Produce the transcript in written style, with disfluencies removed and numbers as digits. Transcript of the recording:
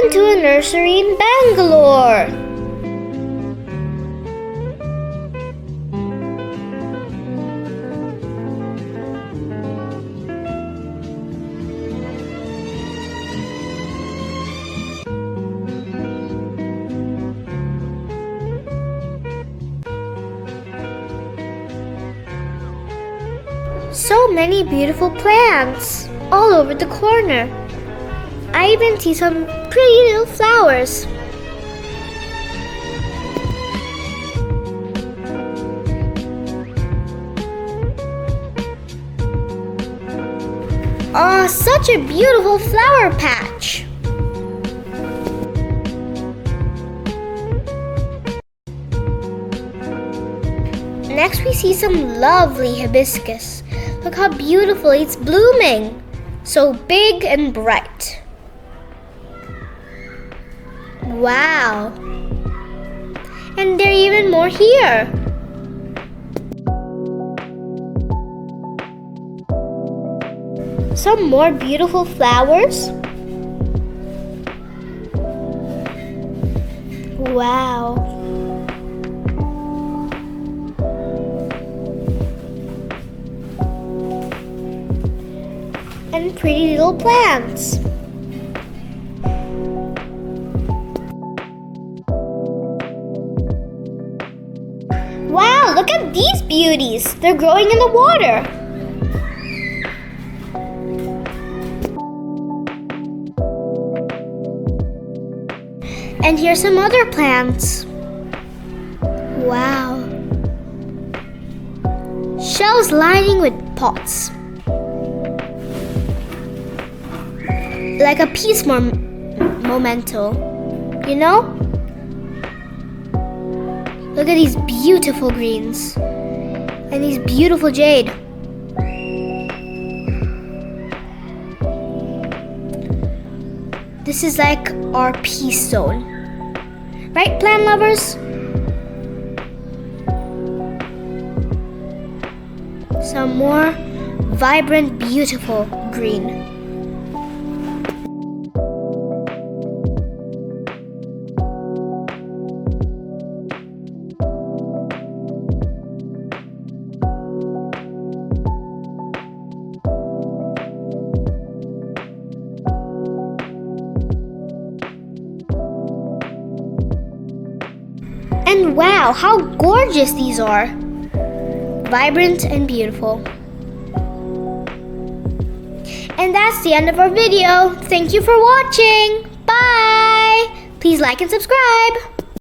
went to a nursery in Bangalore. So many beautiful plants all over the corner. I even see some pretty little flowers. Oh, such a beautiful flower patch. Next we see some lovely hibiscus. Look how beautifully it's blooming. So big and bright. Wow. And there are even more here. Some more beautiful flowers. Wow. And pretty little plants. Wow, look at these beauties. They're growing in the water. And here's some other plants. Wow. Shelves lining with pots. Like a peace memento, you know? Look at these beautiful greens and these beautiful jade. This is like our peace zone. Right, plant lovers? Some more vibrant, beautiful green. And wow, how gorgeous these are! Vibrant and beautiful. And that's the end of our video. Thank you for watching. Bye! Please like and subscribe.